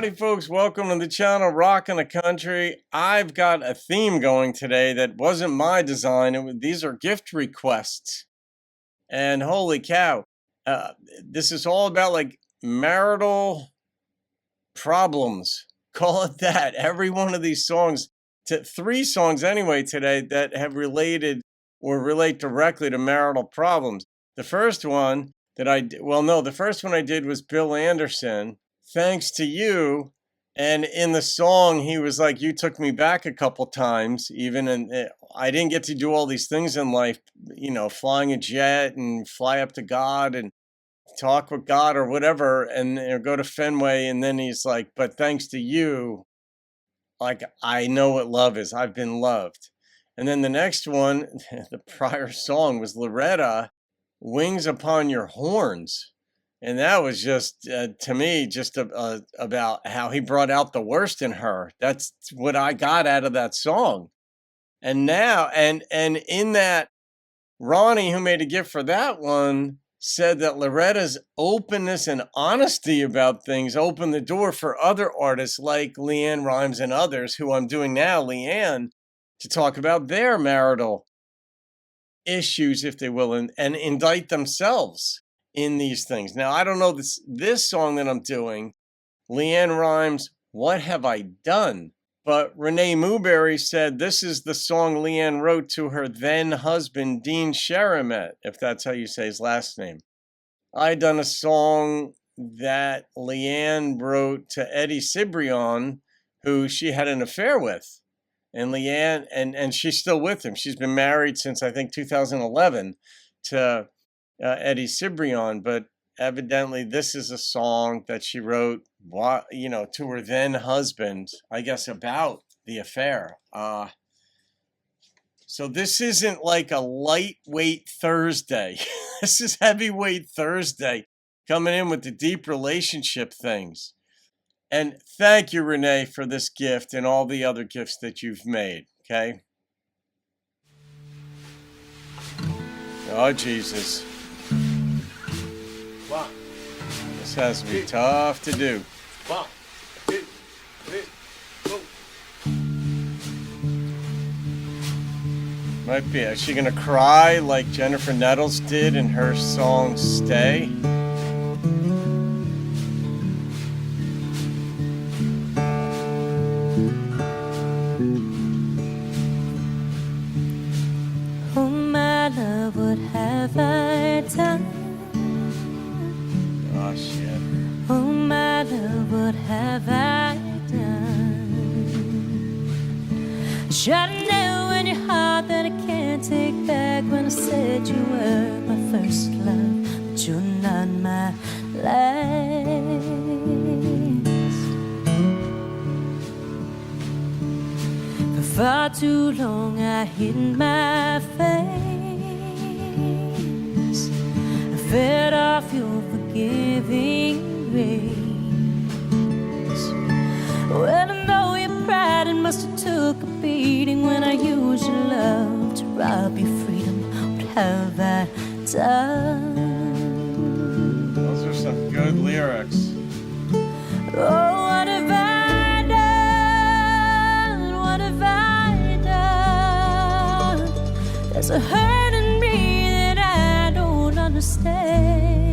Howdy folks, welcome to the channel Rockin' the Country. I've got a theme going today that wasn't my design. These are gift requests. And holy cow, this is all about like marital problems. Call it that. Every one of these songs, three songs anyway today that have related or relate directly to marital problems. The first one that the first one I did was Bill Anderson. Thanks to you. And in the song, he was like, you took me back a couple times, even. And I didn't get to do all these things in life, you know, flying a jet and fly up to God and talk with God or whatever, and go to Fenway. And then he's like, but thanks to you, like, I know what love is. I've been loved. And then the next one, the prior song was Loretta, Wings Upon Your Horns. And that was just, to me, just about how he brought out the worst in her. That's what I got out of that song. And now, and in that, Ronnie, who made a gift for that one, said that Loretta's openness and honesty about things opened the door for other artists like LeAnn Rimes and others, who I'm doing now, LeAnn, to talk about their marital issues, if they will, and indict themselves in these things. Now, I don't know this song that I'm doing, LeAnn Rimes, What Have I Done? But Renee Mooberry said this is the song LeAnn wrote to her then husband, Dean Sherimet, if that's how you say his last name. I done a song that LeAnn wrote to Eddie Cibrian, who she had an affair with. And LeAnn, and she's still with him. She's been married since, I think, 2011 to Eddie Cibrian, but evidently this is a song that she wrote, to her then husband, I guess, about the affair. So this isn't like a lightweight Thursday. This is heavyweight Thursday, coming in with the deep relationship things. And thank you, Renee, for this gift and all the other gifts that you've made, okay? Oh, Jesus. This has to be tough to do. 1, 2, 3, go. Might be. Is she gonna cry like Jennifer Nettles did in her song "Stay"? Oh my love, what have I done? Oh shit. Oh my love, what have I done? Shut down in your heart that I can't take back, when I said you were my first love, but you're not my last. For far too long I hid my face, I fed off your forgiving grace. Well, I know your pride, it must have took a beating when I used your love to rob your freedom. What have I done? Those are some good lyrics. Oh, what have I done? What have I done? There's a hurt in me that I don't understand.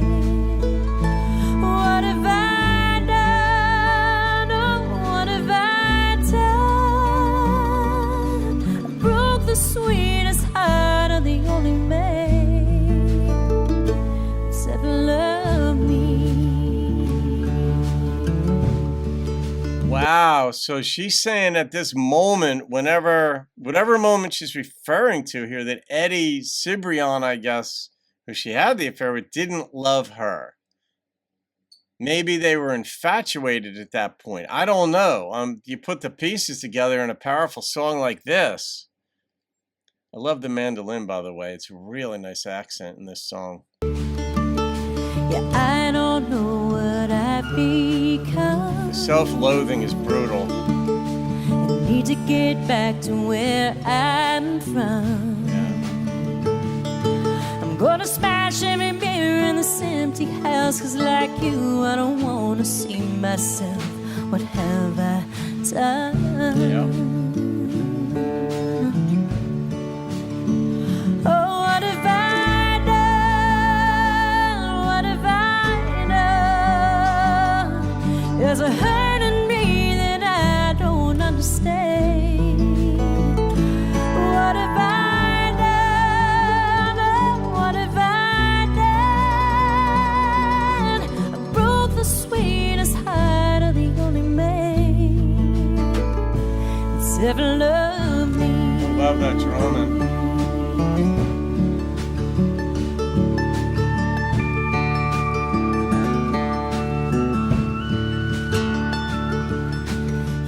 What have I done? Oh, what have I done? I broke the sweetest heart of the only man that's ever loved me. Wow. So she's saying at this moment, whatever moment she's referring to here, that Eddie Cibrian, I guess, who she had the affair with, didn't love her. Maybe they were infatuated at that point. I don't know. You put the pieces together in a powerful song like this. I love the mandolin, by the way. It's a really nice accent in this song. Yeah, I don't know what I've become. The self-loathing is brutal. I need to get back to where I'm from. Yeah. I'm gonna smash every mirror in this empty house, 'cause like you, I don't wanna see myself what have I done? Yeah. Oh, what have I done? What have I done? There's a hurt in me that I don't understand. What have I done? Oh, what have I done? I broke the sweetest heart of the only man that's ever loved me. I love that drumming.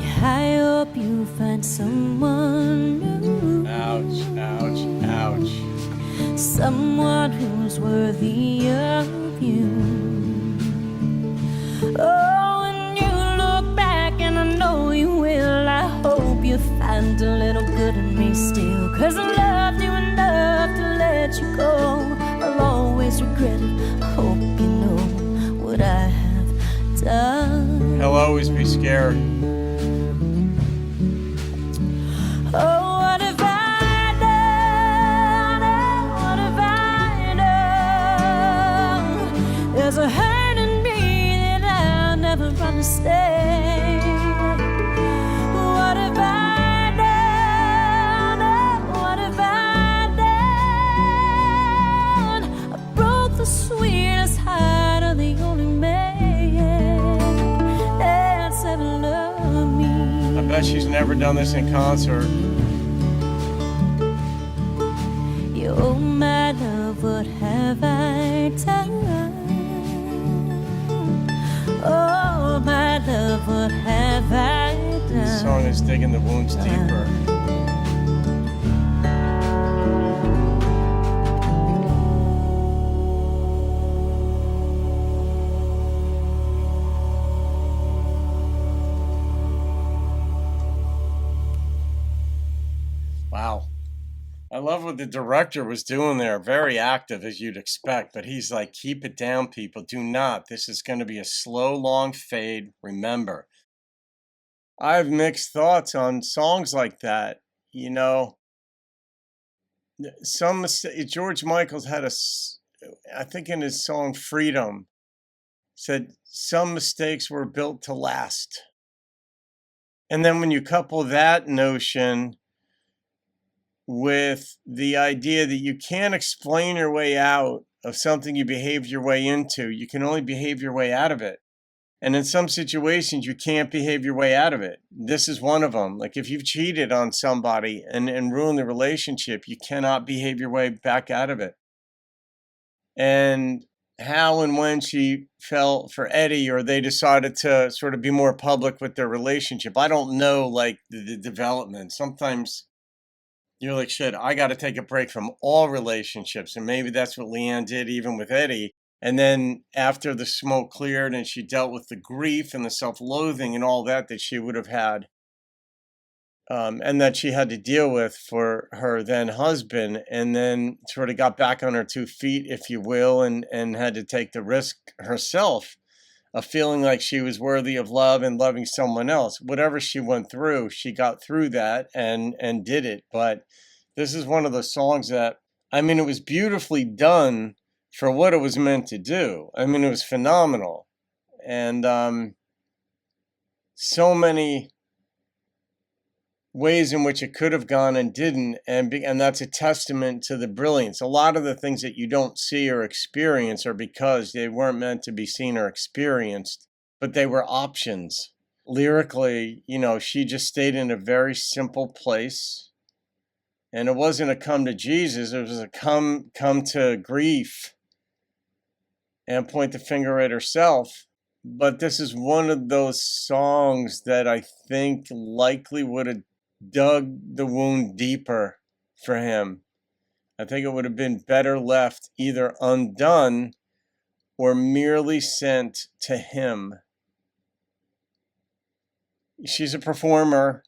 Yeah, I hope you find someone new, Ouch, ouch, ouch. someone who's worthy of you. Oh, when you look back, and I know you will, I hope you find a little good in me still. 'Cause I loved you enough to let you go. I'll always regret it. I hope you know what I have done. He'll always be scared. Oh, what have I done? Oh, what have I done? There's a hurt in me that I'll never understand. What have I done? Oh, what have I done? I broke the sweetest heart of the only man that's ever loved me. I bet she's never done this in concert. Oh, my love, what have I done? Oh, my love, what have I done? This song is digging the wounds deeper. Wow. I love what the director was doing there. Very active, as you'd expect. But he's like, keep it down, people. Do not. This is going to be a slow, long fade. Remember. I have mixed thoughts on songs like that. You know, George Michael's had I think in his song Freedom, said some mistakes were built to last. And then when you couple that notion with the idea that you can't explain your way out of something you behaved your way into, you can only behave your way out of it. And in some situations, you can't behave your way out of it. This is one of them. Like if you've cheated on somebody and ruined the relationship, you cannot behave your way back out of it. And how and when she fell for Eddie, or they decided to sort of be more public with their relationship, I don't know, like the development. Sometimes you're like, shit, I got to take a break from all relationships. And maybe that's what LeAnn did even with Eddie. And then after the smoke cleared and she dealt with the grief and the self-loathing and all that she would have had, and that she had to deal with for her then husband, and then sort of got back on her 2 feet, if you will, and had to take the risk herself of feeling like she was worthy of love and loving someone else. Whatever she went through, she got through that and did it. But this is one of the songs that, I mean, it was beautifully done for what it was meant to do. I mean, it was phenomenal. And so many ways in which it could have gone and didn't, and that's a testament to the brilliance. A lot of the things that you don't see or experience are because they weren't meant to be seen or experienced, but they were options. Lyrically, you know, she just stayed in a very simple place, and it wasn't a come to Jesus, it was a come to grief and point the finger at herself. But this is one of those songs that I think likely would have dug the wound deeper for him. I think it would have been better left either undone or merely sent to him. She's a performer.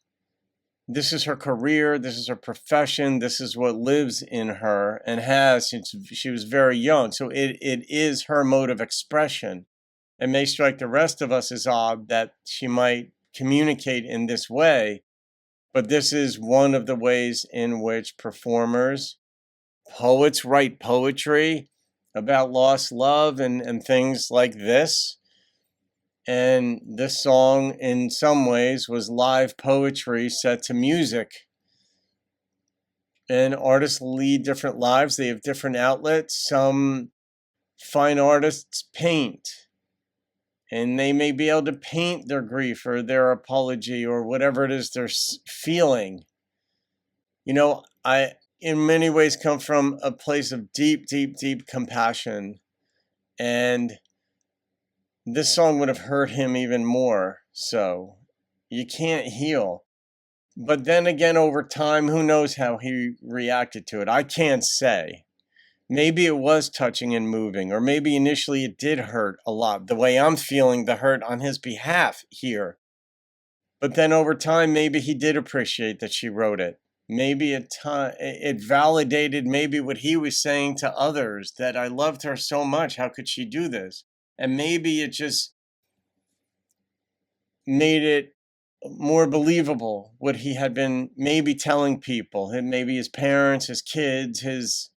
This is her career. This is her profession. This is what lives in her and has since she was very young. So it is her mode of expression. It may strike the rest of us as odd that she might communicate in this way, but this is one of the ways in which performers, poets write poetry about lost love and things like this. And this song, in some ways, was live poetry set to music. And artists lead different lives. They have different outlets. Some fine artists paint, and they may be able to paint their grief or their apology or whatever it is they're feeling. You know, I, in many ways, come from a place of deep, deep, deep compassion. And this song would have hurt him even more. So you can't heal. But then again, over time, who knows how he reacted to it? I can't say. Maybe it was touching and moving, or maybe initially it did hurt a lot, the way I'm feeling the hurt on his behalf here. But then over time, maybe he did appreciate that she wrote it. Maybe it validated maybe what he was saying to others, that I loved her so much, how could she do this? And maybe it just made it more believable what he had been maybe telling people, maybe his parents, his kids,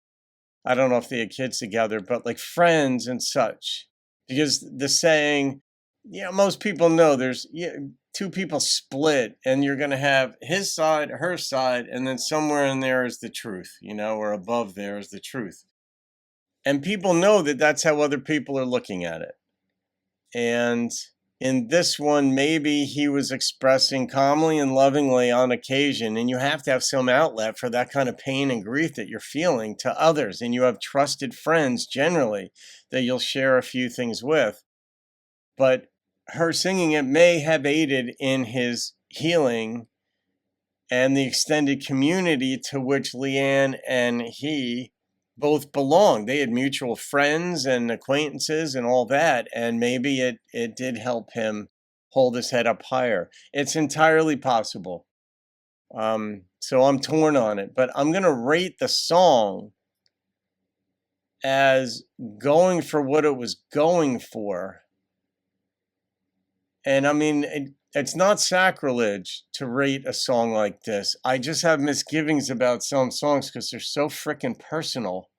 I don't know if they had kids together, but like friends and such. Because the saying, most people know there's two people split, and you're going to have his side, her side, and then somewhere in there is the truth, or above there is the truth. And people know that that's how other people are looking at it. And in this one, maybe he was expressing calmly and lovingly on occasion, and you have to have some outlet for that kind of pain and grief that you're feeling to others, and you have trusted friends generally that you'll share a few things with. But her singing it may have aided in his healing and the extended community to which LeAnn and he both belonged. They had mutual friends and acquaintances and all that, and maybe it did help him hold his head up higher. It's entirely possible. So I'm torn on it, but I'm going to rate the song as going for what it was going for. And I mean, it's not sacrilege to rate a song like this. I just have misgivings about some songs because they're so freaking personal.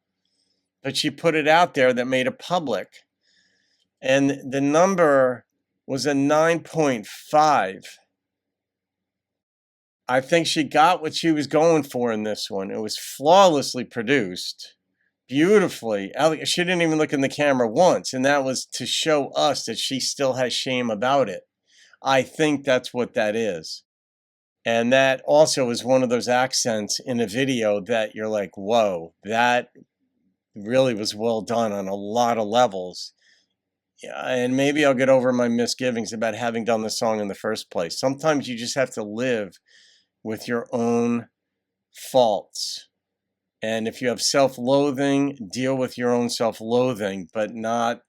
But she put it out there that made it public. And the number was a 9.5. I think she got what she was going for in this one. It was flawlessly produced, beautifully. She didn't even look in the camera once, and that was to show us that she still has shame about it. I think that's what that is. And that also is one of those accents in a video that you're like, whoa, that really was well done on a lot of levels. Yeah, and maybe I'll get over my misgivings about having done the song in the first place. Sometimes you just have to live with your own faults. And if you have self-loathing, deal with your own self-loathing, but not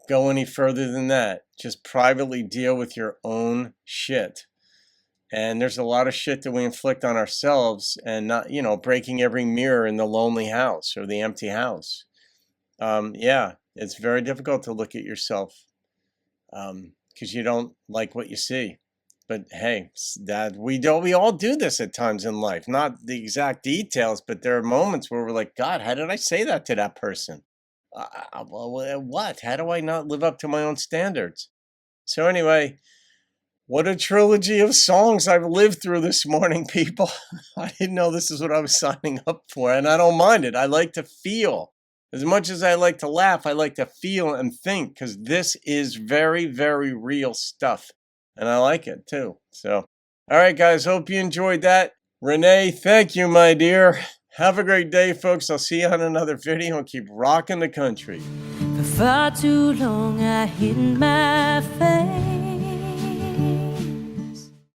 go any further than that. Just privately deal with your own shit. And there's a lot of shit that we inflict on ourselves, and not, breaking every mirror in the lonely house or the empty house. Yeah, it's very difficult to look at yourself because you don't like what you see. But hey, we all do this at times in life. Not the exact details, but there are moments where we're like, God, how did I say that to that person? What? How do I not live up to my own standards? So anyway, what a trilogy of songs I've lived through this morning, people. I didn't know this is what I was signing up for, and I don't mind it. I like to feel. As much as I like to laugh, I like to feel and think, because this is very, very real stuff. And I like it too. So, all right, guys, hope you enjoyed that. Renee, thank you, my dear. Have a great day, folks. I'll see you on another video, and keep rocking the country. For far too long I hid my face.